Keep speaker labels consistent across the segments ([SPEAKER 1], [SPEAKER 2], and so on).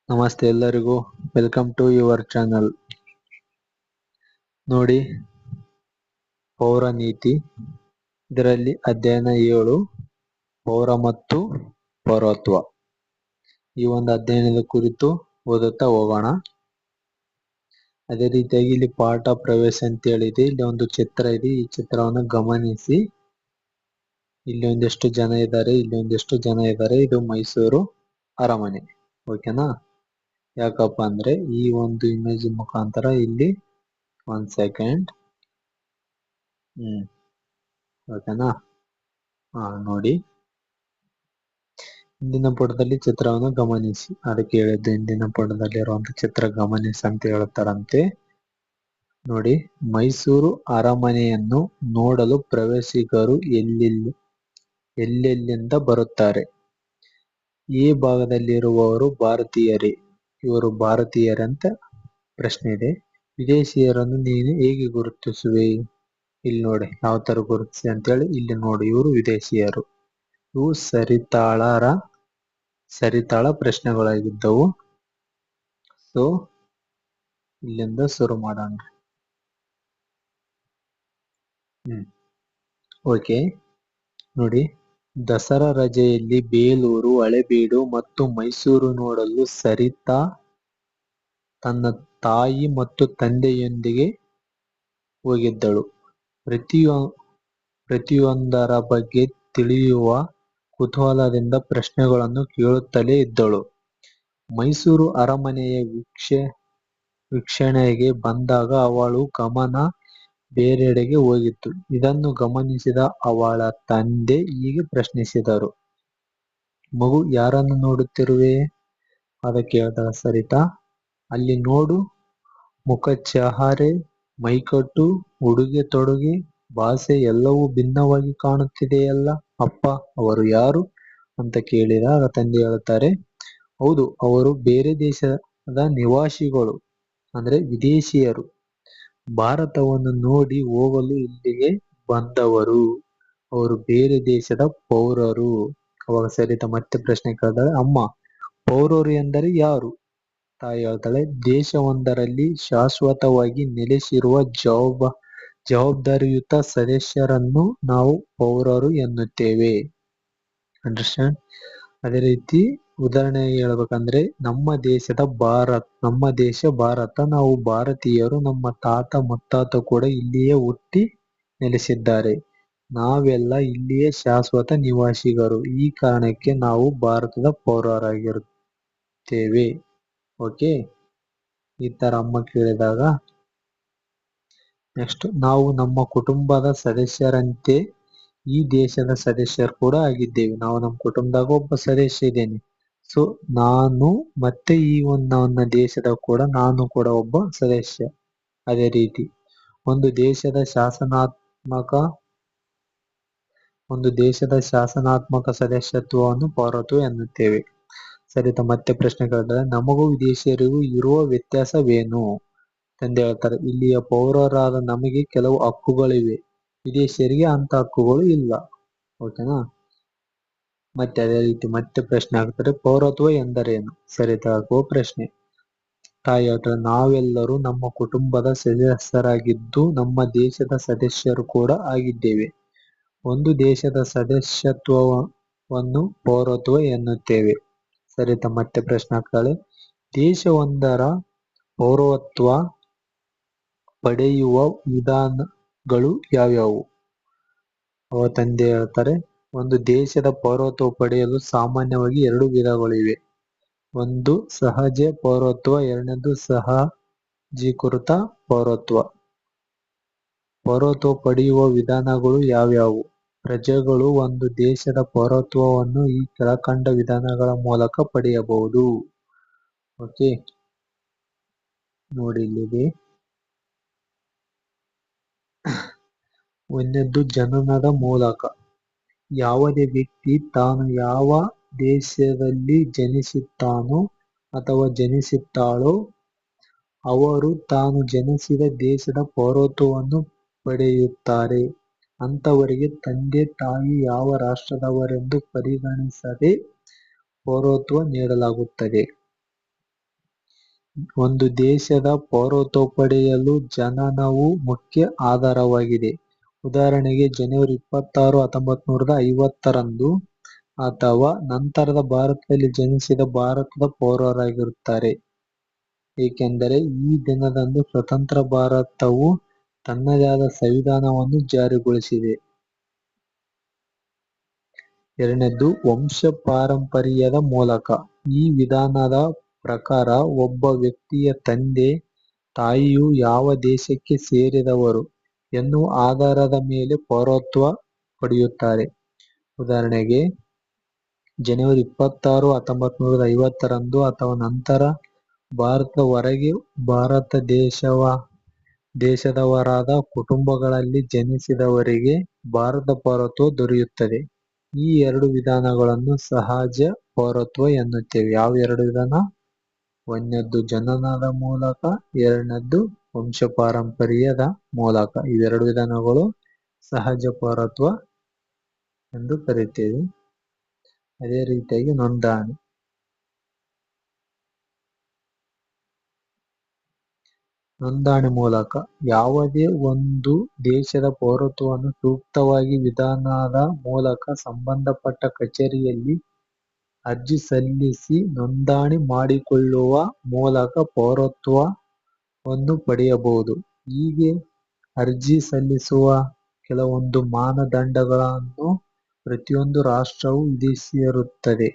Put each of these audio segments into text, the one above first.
[SPEAKER 1] ನಮಸ್ತೆ ಎಲ್ಲರಿಗೂ, welcome to your channel. ನೋಡಿ, ಪೌರ ನೀತಿ, ಇದರಲ್ಲಿ ಅಧ್ಯಯನ 7 ಪೌರ ಮತ್ತು ಪೌರತ್ವ. ಈ ಒಂದು ಅಧ್ಯಯನದ ಕುರಿತು ಓದುತ್ತಾ ಹೋಗೋಣ. ಅದೇ ರೀತಿಯಾಗಿ ಇಲ್ಲಿ ಪಾಠ ಪ್ರವೇಶ ಅಂತ ಹೇಳಿದೆ. ಇಲ್ಲಿ ಒಂದು ಚಿತ್ರ ಇದೆ, ಈ ಚಿತ್ರವನ್ನು ಗಮನಿಸಿ. ಇಲ್ಲಿ ಒಂದಿಷ್ಟು ಜನ ಇದ್ದಾರೆ, ಇಲ್ಲಿ ಒಂದಿಷ್ಟು ಜನ ಇದ್ದಾರೆ. ಇದು ಮೈಸೂರು ಅರಮನೆ, ಓಕೆನಾ? ಯಾಕಪ್ಪ ಅಂದ್ರೆ ಈ ಒಂದು ಇಮೇಜ್ ಮುಖಾಂತರ ಇಲ್ಲಿ 1 ಸೆಕೆಂಡ್, ಓಕೆನಾ? ನೋಡಿ, ಹಿಂದಿನ ಪುಟದಲ್ಲಿ ಚಿತ್ರವನ್ನು ಗಮನಿಸಿ. ಅದಕ್ಕೆ ಹೇಳಿದ್ದು ಹಿಂದಿನ ಪುಟದಲ್ಲಿರುವಂತ ಚಿತ್ರ ಗಮನಿಸಿ ಅಂತ ಹೇಳ್ತಾರಂತೆ. ನೋಡಿ, ಮೈಸೂರು ಅರಮನೆಯನ್ನು ನೋಡಲು ಪ್ರವಾಸಿಗರು ಎಲ್ಲೆಲ್ಲಿಂದ ಬರುತ್ತಾರೆ. ಈ ಭಾಗದಲ್ಲಿರುವವರು ಭಾರತೀಯರೇ? ಇವರು ಭಾರತೀಯರಂತ ಪ್ರಶ್ನೆ ಇದೆ. ವಿದೇಶಿಯರನ್ನು ನೀನು ಹೇಗೆ ಗುರುತಿಸುವೆ? ಇಲ್ಲಿ ನೋಡಿ, ಯಾವ ತರ ಗುರುತಿಸಿ ಅಂತೇಳಿ ಇಲ್ಲಿ ನೋಡಿ. ಇವರು ವಿದೇಶಿಯರು. ಇವು ಸರಿತಾಳ ಪ್ರಶ್ನೆಗಳಾಗಿದ್ದವು. ಸೊ ಇಲ್ಲಿಂದ ಶುರು ಮಾಡೋಣ. ಓಕೆ, ನೋಡಿ, ದಸರಾ ರಜೆಯಲ್ಲಿ ಬೇಲೂರು, ಹಳೇಬೀಡು ಮತ್ತು ಮೈಸೂರು ನೋಡಲು ಸರಿತಾ ತನ್ನ ತಾಯಿ ಮತ್ತು ತಂದೆಯೊಂದಿಗೆ ಹೋಗಿದ್ದಳು. ಪ್ರತಿಯೊಂದರ ಬಗ್ಗೆ ತಿಳಿಯುವ ಕುತೂಹಲದಿಂದ ಪ್ರಶ್ನೆಗಳನ್ನು ಕೇಳುತ್ತಲೇ ಇದ್ದಳು. ಮೈಸೂರು ಅರಮನೆಯ ವೀಕ್ಷಣೆಗೆ ಬಂದಾಗ ಅವಳ ಗಮನ ಬೇರೆಡೆಗೆ ಹೋಗಿತ್ತು. ಇದನ್ನು ಗಮನಿಸಿದ ಅವಳ ತಂದೆ ಹೀಗೆ ಪ್ರಶ್ನಿಸಿದರು, ಮಗು, ಯಾರನ್ನು ನೋಡುತ್ತಿರುವೆ? ಅದಕ್ಕೆ ಹೇಳ್ತಾಳೆ ಸರಿತಾ, ಅಲ್ಲಿ ನೋಡು, ಮುಖ, ಚಹರೆ, ಮೈಕಟ್ಟು, ಉಡುಗೆ ತೊಡುಗೆ, ಭಾಷೆ ಎಲ್ಲವೂ ಭಿನ್ನವಾಗಿ ಕಾಣುತ್ತಿದೆಯಲ್ಲ. ಅಪ್ಪ, ಅವರು ಯಾರು ಅಂತ ಕೇಳಿದಾಗ ತಂದೆ ಹೇಳ್ತಾರೆ, ಹೌದು, ಅವರು ಬೇರೆ ದೇಶದ ನಿವಾಸಿಗಳು, ಅಂದ್ರೆ ವಿದೇಶಿಯರು. ಭಾರತವನ್ನು ನೋಡಿ ಹೋಗಲು ಇಲ್ಲಿಗೆ ಬಂದವರು. ಅವರು ಬೇರೆ ದೇಶದ ಪೌರರು. ಅವಾಗ ಸರಿತಾ ಮತ್ತೆ ಪ್ರಶ್ನೆ ಕೇಳ್ತಾಳೆ, ಅಮ್ಮ, ಪೌರರು ಎಂದರೆ ಯಾರು? ತಾಯಿ ಹೇಳ್ತಾಳೆ, ದೇಶವೊಂದರಲ್ಲಿ ಶಾಶ್ವತವಾಗಿ ನೆಲೆಸಿರುವ ಜವಾಬ್ದಾರಿಯುತ ಸದಸ್ಯರನ್ನು ನಾವು ಪೌರರು ಎನ್ನುತ್ತೇವೆ. ಅಂಡರ್ಸ್ಟ್ಯಾಂಡ್? ಅದೇ ರೀತಿ ಉದಾಹರಣೆಗೆ ಹೇಳ್ಬೇಕಂದ್ರೆ, ನಮ್ಮ ದೇಶ ಭಾರತ, ನಾವು ಭಾರತೀಯರು. ನಮ್ಮ ತಾತ ಮುತ್ತಾತ ಕೂಡ ಇಲ್ಲಿಯೇ ಹುಟ್ಟಿ ನೆಲೆಸಿದ್ದಾರೆ. ನಾವೆಲ್ಲ ಇಲ್ಲಿಯೇ ಶಾಶ್ವತ ನಿವಾಸಿಗರು. ಈ ಕಾರಣಕ್ಕೆ ನಾವು ಭಾರತದ ಪೌರರಾಗಿರುತ್ತೇವೆ. ಓಕೆ, ಈ ತರ ಅಮ್ಮ ಕೇಳಿದಾಗ, ನೆಕ್ಸ್ಟ್, ನಾವು ನಮ್ಮ ಕುಟುಂಬದ ಸದಸ್ಯರಂತೆ ಈ ದೇಶದ ಸದಸ್ಯರು ಕೂಡ ಆಗಿದ್ದೇವೆ. ನಾವು ನಮ್ಮ ಕುಟುಂಬದಾಗ ಒಬ್ಬ ಸದಸ್ಯ ಇದ್ದೇನೆ. ಸೊ ನಾನು ಮತ್ತೆ ಈ ನನ್ನ ದೇಶದ ಕೂಡ ನಾನು ಕೂಡ ಒಬ್ಬ ಸದಸ್ಯ. ಅದೇ ರೀತಿ ಒಂದು ದೇಶದ ಶಾಸನಾತ್ಮಕ ಸದಸ್ಯತ್ವವನ್ನು ಪೌರತ್ವ ಎನ್ನುತ್ತೇವೆ. ಸರಿತಾ ಮತ್ತೆ ಪ್ರಶ್ನೆ ಕೇಳಿದ್ರೆ, ನಮಗೂ ವಿದೇಶಿಯರಿಗೂ ಇರುವ ವ್ಯತ್ಯಾಸವೇನು? ತಂದೆ ಹೇಳ್ತಾರೆ, ಇಲ್ಲಿಯ ಪೌರರಾದ ನಮಗೆ ಕೆಲವು ಹಕ್ಕುಗಳಿವೆ, ವಿದೇಶಿಯರಿಗೆ ಅಂತ ಹಕ್ಕುಗಳು ಇಲ್ಲ. ಓಕೆನಾ? ಮತ್ತೆ ಅದೇ ರೀತಿ ಮತ್ತೆ ಪ್ರಶ್ನೆ ಆಗ್ತಾರೆ, ಪೌರತ್ವ ಎಂದರೇನು? ಸರಿತಾ ಹಾಕುವ ಪ್ರಶ್ನೆ. ತಾಯಿ ಹೇಳ್ತಾರೆ, ನಾವೆಲ್ಲರೂ ನಮ್ಮ ಕುಟುಂಬದ ಸದಸ್ಯರಾಗಿದ್ದು ನಮ್ಮ ದೇಶದ ಸದಸ್ಯರು ಕೂಡ ಆಗಿದ್ದೇವೆ. ಒಂದು ದೇಶದ ಸದಸ್ಯತ್ವವನ್ನು ಪೌರತ್ವ ಎನ್ನುತ್ತೇವೆ. ಸರಿತಾ ಮತ್ತೆ ಪ್ರಶ್ನೆ ಹಾಕ್ತಾಳೆ, ದೇಶವೊಂದರ ಪೌರತ್ವ ಪಡೆಯುವ ವಿಧಾನಗಳು ಯಾವ್ಯಾವು? ಅವ ತಂದೆ ಹೇಳ್ತಾರೆ, ಒಂದು ದೇಶದ ಪೌರತ್ವ ಪಡೆಯಲು ಸಾಮಾನ್ಯವಾಗಿ 2 ವಿಧಗಳಿವೆ. ಒಂದು ಸಹಜ ಪೌರತ್ವ, ಎರಡನೇದು ಸಹಜೀಕೃತ ಪೌರತ್ವ. ಪೌರತ್ವ ಪಡೆಯುವ ವಿಧಾನಗಳು ಯಾವ್ಯಾವು? ಪ್ರಜೆಗಳು ಒಂದು ದೇಶದ ಪೌರತ್ವವನ್ನು ಈ ಕೆಳಕಂಡ ವಿಧಾನಗಳ ಮೂಲಕ ಪಡೆಯಬಹುದು. ಓಕೆ, ನೋಡಿ, ಇಲ್ಲಿದೆ. ಒಂದನೇದ್ದು ಜನನದ ಮೂಲಕ. ಯಾವುದೇ ವ್ಯಕ್ತಿ ತಾನು ಯಾವ ದೇಶದಲ್ಲಿ ಜನಿಸುತ್ತಾನೋ ಅಥವಾ ಜನಿಸುತ್ತಾಳೋ ಅವರು ತಾನು ಜನಿಸಿದ ದೇಶದ ಪೌರತ್ವವನ್ನು ಪಡೆಯುತ್ತಾರೆ. ಅಂತವರಿಗೆ ತಂದೆ ತಾಯಿ ಯಾವ ರಾಷ್ಟ್ರದವರೆಂದು ಪರಿಗಣಿಸದೆ ಪೌರತ್ವ ನೀಡಲಾಗುತ್ತದೆ. ಒಂದು ದೇಶದ ಪೌರತ್ವ ಪಡೆಯಲು ಜನನವು ಮುಖ್ಯ ಆಧಾರವಾಗಿದೆ. ಉದಾಹರಣೆಗೆ ಜನವರಿ 26, 1950 ಅಥವಾ ನಂತರದ ಭಾರತದಲ್ಲಿ ಜನಿಸಿದ ಭಾರತದ ಪೌರರಾಗಿರುತ್ತಾರೆ. ಏಕೆಂದರೆ ಈ ದಿನದಂದು ಸ್ವತಂತ್ರ ಭಾರತವು ತನ್ನದೇ ಆದ ಸಂವಿಧಾನವನ್ನು ಜಾರಿಗೊಳಿಸಿದೆ. ಎರಡನೇದ್ದು ವಂಶ ಪಾರಂಪರ್ಯದ ಮೂಲಕ. ಈ ವಿಧಾನದ ಪ್ರಕಾರ ಒಬ್ಬ ವ್ಯಕ್ತಿಯ ತಂದೆ ತಾಯಿಯು ಯಾವ ದೇಶಕ್ಕೆ ಸೇರಿದವರು ಎನ್ನುವ ಆಧಾರದ ಮೇಲೆ ಪೌರತ್ವ ಪಡೆಯುತ್ತಾರೆ. ಉದಾಹರಣೆಗೆ ಜನವರಿ 26, 1950 ಅಥವಾ ನಂತರ ಭಾರತದ ಹೊರಗೆ ಭಾರತ ದೇಶದವರಾದ ಕುಟುಂಬಗಳಲ್ಲಿ ಜನಿಸಿದವರಿಗೆ ಭಾರತ ಪೌರತ್ವ ದೊರೆಯುತ್ತದೆ. ಈ ಎರಡು ವಿಧಾನಗಳನ್ನು ಸಹಜ ಪೌರತ್ವ ಎನ್ನುತ್ತೇವೆ. ಯಾವ ಎರಡು ವಿಧಾನ? ಒಂದನೇದ್ದು ಜನನದ ಮೂಲಕ, ಎರಡನೇದ್ದು ವಂಶಪಾರಂಪರ್ಯದ ಮೂಲಕ. ಇವೆರಡು ವಿಧಾನಗಳು ಸಹಜ ಪೌರತ್ವ ಎಂದು ಕರೆಯುತ್ತೇವೆ. ಅದೇ ರೀತಿಯಾಗಿ ನೋಂದಣಿ ಮೂಲಕ. ಯಾವುದೇ ಒಂದು ದೇಶದ ಪೌರತ್ವವನ್ನು ಸೂಕ್ತವಾಗಿ ವಿಧಾನದ ಮೂಲಕ ಸಂಬಂಧಪಟ್ಟ ಕಚೇರಿಯಲ್ಲಿ ಅರ್ಜಿ ಸಲ್ಲಿಸಿ ನೋಂದಣಿ ಮಾಡಿಕೊಳ್ಳುವ ಮೂಲಕ ಪೌರತ್ವವನ್ನು ಪಡೆಯಬಹುದು. ಹೀಗೆ ಅರ್ಜಿ ಸಲ್ಲಿಸುವ ಕೆಲವೊಂದು ಮಾನದಂಡಗಳನ್ನು ಪ್ರತಿಯೊಂದು ರಾಷ್ಟ್ರವು ವಿಧಿಸಿರುತ್ತದೆ.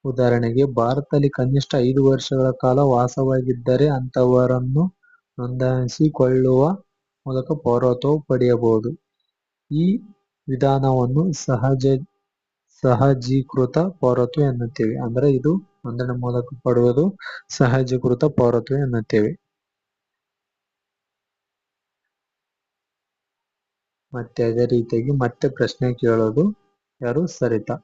[SPEAKER 1] ಉದಾಹರಣೆಗೆ ಭಾರತದಲ್ಲಿ ಕನಿಷ್ಠ 5 ವರ್ಷಗಳ ಕಾಲ ವಾಸವಾಗಿದ್ದರೆ ಅಂತಹವರನ್ನು ನೋಂದಾಯಿಸಿಕೊಳ್ಳುವ ಮೂಲಕ ಪೌರತ್ವ ಪಡೆಯಬಹುದು. ಈ ವಿಧಾನವನ್ನು ಸಹಜೀಕೃತ ಪೌರತ್ವ ಎನ್ನುತ್ತೇವೆ. ಅಂದ್ರೆ ಇದು ನೋಂದಣಿ ಮೂಲಕ ಪಡೆಯುವುದು ಸಹಜೀಕೃತ ಪೌರತ್ವ ಎನ್ನುತ್ತೇವೆ. ಮತ್ತೆ ಅದೇ ರೀತಿಯಾಗಿ ಮತ್ತೆ ಪ್ರಶ್ನೆ ಕೇಳೋದು ಯಾರು? ಸರಿತಾ.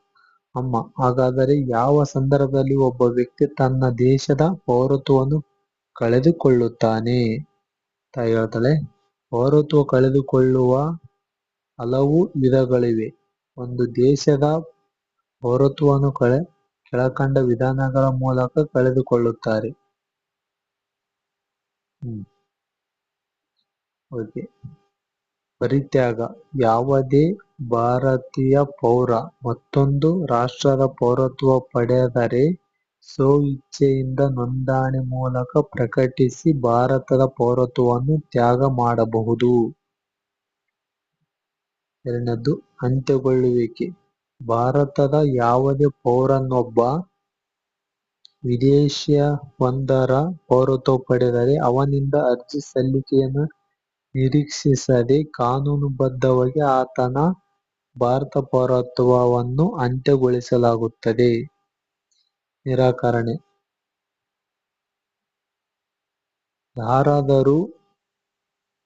[SPEAKER 1] ಅಮ್ಮ, ಹಾಗಾದರೆ ಯಾವ ಸಂದರ್ಭದಲ್ಲಿ ಒಬ್ಬ ವ್ಯಕ್ತಿ ತನ್ನ ದೇಶದ ಪೌರತ್ವವನ್ನು ಕಳೆದುಕೊಳ್ಳುತ್ತಾನೆ? ತಾಯಿ ಹೇಳ್ತಾಳೆ, ಪೌರತ್ವ ಕಳೆದುಕೊಳ್ಳುವ ಹಲವು ವಿಧಗಳಿವೆ. ಒಂದು ದೇಶದ ಪೌರತ್ವವನ್ನು ಕೆಳಕಂಡ ವಿಧಾನಗಳ ಮೂಲಕ ಕಳೆದುಕೊಳ್ಳುತ್ತಾರೆ. ಓಕೆ. ಪರಿತ್ಯಾಗ. ಯಾವುದೇ ಭಾರತೀಯ ಪೌರ ಮತ್ತೊಂದು ರಾಷ್ಟ್ರದ ಪೌರತ್ವ ಪಡೆದರೆ ಸ್ವಇಚ್ಛೆಯಿಂದ ನೋಂದಣಿ ಮೂಲಕ ಪ್ರಕಟಿಸಿ ಭಾರತದ ಪೌರತ್ವವನ್ನು ತ್ಯಾಗ ಮಾಡಬಹುದು. ಎರಡನೇದ್ದು ಅಂತ್ಯಗೊಳ್ಳುವಿಕೆ. ಭಾರತದ ಯಾವುದೇ ಪೌರನೊಬ್ಬ ವಿದೇಶವೊಂದರ ಪೌರತ್ವ ಪಡೆದರೆ ಅವನಿಂದ ಅರ್ಜಿ ಸಲ್ಲಿಕೆಯನ್ನು ನಿರೀಕ್ಷಿಸದೆ ಕಾನೂನುಬದ್ಧವಾಗಿ ಆತನ ಭಾರತ ಪೌರತ್ವವನ್ನು ಅಂತ್ಯಗೊಳಿಸಲಾಗುತ್ತದೆ. ನಿರಾಕರಣೆ. ಯಾರಾದರೂ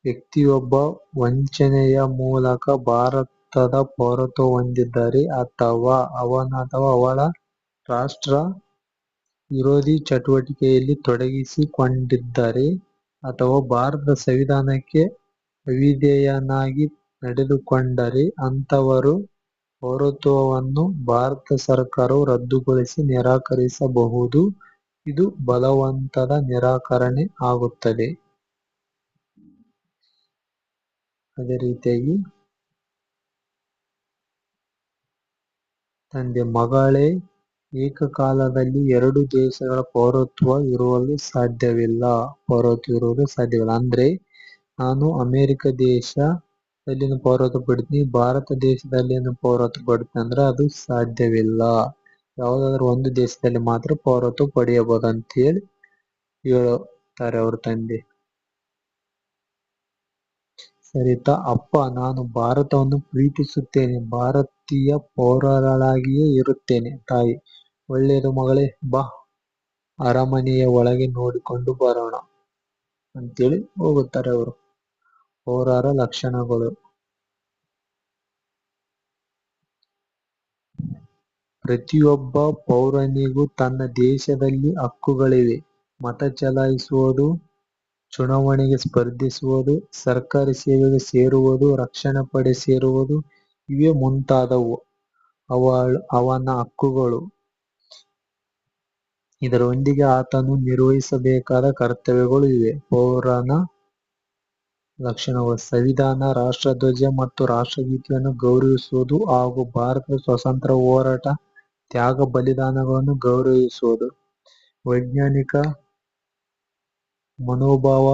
[SPEAKER 1] ವ್ಯಕ್ತಿಯೊಬ್ಬ ವಂಚನೆಯ ಮೂಲಕ ಭಾರತದ ಪೌರತ್ವ ಹೊಂದಿದ್ದರೆ ಅಥವಾ ಅವನ ಅಥವಾ ಅವಳ ರಾಷ್ಟ್ರ ವಿರೋಧಿ ಚಟುವಟಿಕೆಯಲ್ಲಿ ತೊಡಗಿಸಿಕೊಂಡಿದ್ದರೆ ಅಥವಾ ಭಾರತದ ಸಂವಿಧಾನಕ್ಕೆ ಅವಿಧೇಯನಾಗಿ ನಡೆದುಕೊಂಡರೆ ಅಂತಹವರು ಪೌರತ್ವವನ್ನು ಭಾರತ ಸರ್ಕಾರವು ರದ್ದುಗೊಳಿಸಿ ನಿರಾಕರಿಸಬಹುದು. ಇದು ಬಲವಂತದ ನಿರಾಕರಣೆ ಆಗುತ್ತದೆ. ಅದೇ ರೀತಿಯಾಗಿ ತಂದೆ, ಮಗಳೇ, ಏಕಕಾಲದಲ್ಲಿ ಎರಡು ದೇಶಗಳ ಪೌರತ್ವ ಇರುವುದು ಸಾಧ್ಯವಿಲ್ಲ. ಅಂದ್ರೆ ನಾನು ಅಮೆರಿಕ ದೇಶದಲ್ಲಿನ ಪೌರತ್ವ ಪಡಿತೀನಿ, ಭಾರತ ದೇಶದಲ್ಲಿನ ಪೌರತ್ವ ಪಡಿತೀನಿ ಅಂದ್ರೆ ಅದು ಸಾಧ್ಯವಿಲ್ಲ. ಯಾವುದಾದ್ರೂ ಒಂದು ದೇಶದಲ್ಲಿ ಮಾತ್ರ ಪೌರತ್ವ ಪಡೆಯಬಹುದು ಅಂತ ಹೇಳಿ ಹೇಳುತ್ತಾರೆ ಅವ್ರ ತಂದೆ. ಸರಿತಾ. ಅಪ್ಪ, ನಾನು ಭಾರತವನ್ನು ಪ್ರೀತಿಸುತ್ತೇನೆ, ಭಾರತೀಯ ಪೌರಳಾಗಿಯೇ ಇರುತ್ತೇನೆ. ತಾಯಿ, ಒಳ್ಳೆಯದು ಮಗಳೇ, ಬಾ ಅರಮನೆಯ ಒಳಗೆ ನೋಡಿಕೊಂಡು ಬರೋಣ ಅಂತೇಳಿ ಹೋಗುತ್ತಾರೆ ಅವರು. ಪೌರರ ಲಕ್ಷಣಗಳು. ಪ್ರತಿಯೊಬ್ಬ ಪೌರನಿಗೂ ತನ್ನ ದೇಶದಲ್ಲಿ ಹಕ್ಕುಗಳಿವೆ. ಮತ ಚಲಾಯಿಸುವುದು, ಚುನಾವಣೆಗೆ ಸ್ಪರ್ಧಿಸುವುದು, ಸರ್ಕಾರಿ ಸೇವೆಗೆ ಸೇರುವುದು, ರಕ್ಷಣಾ ಪಡೆ ಸೇರುವುದು ಇವೇ ಮುಂತಾದವು ಅವನ ಹಕ್ಕುಗಳು. ಇದರೊಂದಿಗೆ ಆತನು ನಿರ್ವಹಿಸಬೇಕಾದ ಕರ್ತವ್ಯಗಳು ಇವೆ. ಪೌರನ ಲಕ್ಷಣಗಳು: ಸಂವಿಧಾನ, ರಾಷ್ಟ್ರಧ್ವಜ ಮತ್ತು ರಾಷ್ಟ್ರಗೀತೆಯನ್ನು ಗೌರವಿಸುವುದು ಹಾಗೂ ಭಾರತದ ಸ್ವಾತಂತ್ರ್ಯ ಹೋರಾಟ, ತ್ಯಾಗ ಬಲಿದಾನಗಳನ್ನು ಗೌರವಿಸುವುದು. ವೈಜ್ಞಾನಿಕ ಮನೋಭಾವ,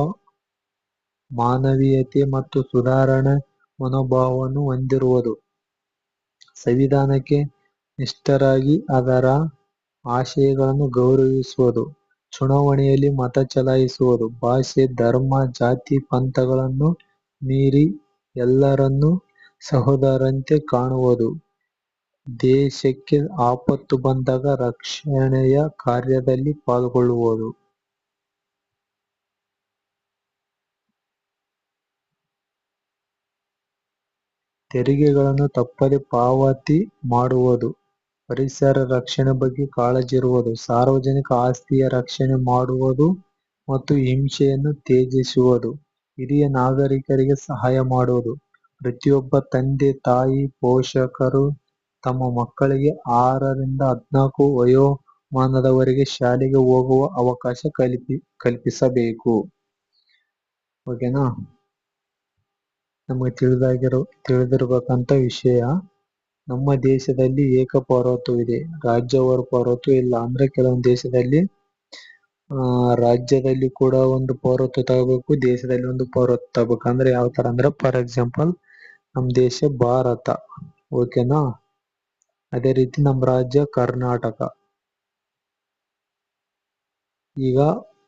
[SPEAKER 1] ಮಾನವೀಯತೆ ಮತ್ತು ಸುಧಾರಣಾ ಮನೋಭಾವವನ್ನು ಹೊಂದಿರುವುದು. ಸಂವಿಧಾನಕ್ಕೆ ನಿಷ್ಠರಾಗಿ ಅದರ ಆಶಯಗಳನ್ನು ಗೌರವಿಸುವುದು. ಚುನಾವಣೆಯಲ್ಲಿ ಮತ ಚಲಾಯಿಸುವುದು. ಭಾಷೆ, ಧರ್ಮ, ಜಾತಿ, ಪಂಥಗಳನ್ನು ಮೀರಿ ಎಲ್ಲರನ್ನೂ ಸಹೋದರರಂತೆ ಕಾಣುವುದು. ದೇಶಕ್ಕೆ ಆಪತ್ತು ಬಂದಾಗ ರಕ್ಷಣೆಯ ಕಾರ್ಯದಲ್ಲಿ ಪಾಲ್ಗೊಳ್ಳುವುದು. ತೆರಿಗೆಗಳನ್ನು ತಪ್ಪದೆ ಪಾವತಿ ಮಾಡುವುದು. ಪರಿಸರ ರಕ್ಷಣೆ ಬಗ್ಗೆ ಕಾಳಜಿ ಇರುವುದು. ಸಾರ್ವಜನಿಕ ಆಸ್ತಿಯ ರಕ್ಷಣೆ ಮಾಡುವುದು ಮತ್ತು ಹಿಂಸೆಯನ್ನು ತ್ಯಜಿಸುವುದು. ಹಿರಿಯ ನಾಗರಿಕರಿಗೆ ಸಹಾಯ ಮಾಡುವುದು. ಪ್ರತಿಯೊಬ್ಬ ತಂದೆ ತಾಯಿ ಪೋಷಕರು ತಮ್ಮ ಮಕ್ಕಳಿಗೆ 6 ರಿಂದ 14 ವಯೋಮಾನದವರೆಗೆ ಶಾಲೆಗೆ ಹೋಗುವ ಅವಕಾಶ ಕಲ್ಪಿಸಬೇಕು. ಓಕೆನಾ? ನಮಗೆ ತಿಳಿದಿರಬೇಕಂತ ವಿಷಯ, ನಮ್ಮ ದೇಶದಲ್ಲಿ ಏಕಪೌರತ್ವವಿದೆ, ರಾಜ್ಯವಾರು ಪೌರತ್ವ ಇಲ್ಲ. ಅಂದ್ರೆ ಕೆಲವೊಂದು ದೇಶದಲ್ಲಿ ರಾಜ್ಯದಲ್ಲಿ ಕೂಡ ಒಂದು ಪೌರತ್ವ ತಗೋಬೇಕು, ದೇಶದಲ್ಲಿ ಒಂದು ಪೌರತ್ವ ತಗೋಬೇಕು. ಅಂದ್ರೆ ಯಾವ ತರ ಅಂದ್ರೆ, ಫಾರ್ ಎಕ್ಸಾಂಪಲ್ ನಮ್ ದೇಶ ಭಾರತ, ಓಕೆನಾ? ಅದೇ ರೀತಿ ನಮ್ ರಾಜ್ಯ ಕರ್ನಾಟಕ. ಈಗ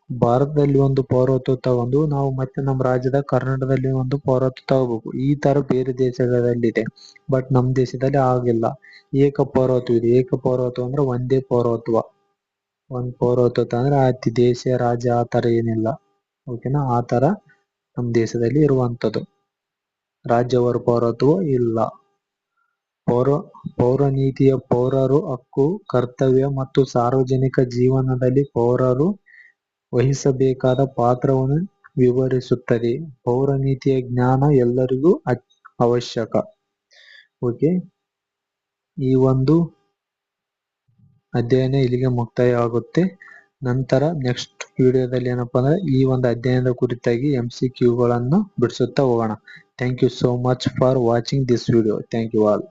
[SPEAKER 1] ಭಾರತದಲ್ಲಿ ಒಂದು ಪೌರತ್ವ ತಗೊಂಡು ನಾವು ಮತ್ತೆ ನಮ್ಮ ರಾಜ್ಯದ ಕರ್ನಾಟಕದಲ್ಲಿ ಒಂದು ಪೌರತ್ವ ತಗೋಬೇಕು. ಈ ತರ ಬೇರೆ ದೇಶಗಳಲ್ಲಿದೆ, ಬಟ್ ನಮ್ ದೇಶದಲ್ಲಿ ಆಗಿಲ್ಲ. ಏಕಪೌರತ್ವ ಇದೆ. ಏಕಪೌರತ್ವ ಅಂದ್ರೆ ಒಂದೇ ಪೌರತ್ವ. ಒಂದ್ ಪೌರತ್ವ ಅಂದ್ರೆ ಆಯ್ತು, ದೇಶ ರಾಜ್ಯ ಆ ತರ ಏನಿಲ್ಲ. ಓಕೆನಾ? ಆ ತರ ನಮ್ ದೇಶದಲ್ಲಿ ಇರುವಂತದ್ದು. ರಾಜ್ಯವಾರು ಪೌರತ್ವ ಇಲ್ಲ. ಪೌರನೀತಿಯ ಪೌರರು ಹಕ್ಕು, ಕರ್ತವ್ಯ ಮತ್ತು ಸಾರ್ವಜನಿಕ ಜೀವನದಲ್ಲಿ ಪೌರರು ವಹಿಸಬೇಕಾದ ಪಾತ್ರವನ್ನು ವಿವರಿಸುತ್ತದೆ. ಪೌರನೀತಿಯ ಜ್ಞಾನ ಎಲ್ಲರಿಗೂ ಅವಶ್ಯಕ. ಓಕೆ, ಈ ಒಂದು ಅಧ್ಯಯನ ಇಲ್ಲಿಗೆ ಮುಕ್ತಾಯ ಆಗುತ್ತೆ. ನಂತರ ನೆಕ್ಸ್ಟ್ ವಿಡಿಯೋದಲ್ಲಿ ಏನಪ್ಪಾ ಅಂದ್ರೆ ಈ ಒಂದು ಅಧ್ಯಯನದ ಕುರಿತಾಗಿ MCQ ಗಳನ್ನು ಬಿಡಿಸುತ್ತಾ ಹೋಗೋಣ. Thank you so much for watching this video. Thank you all.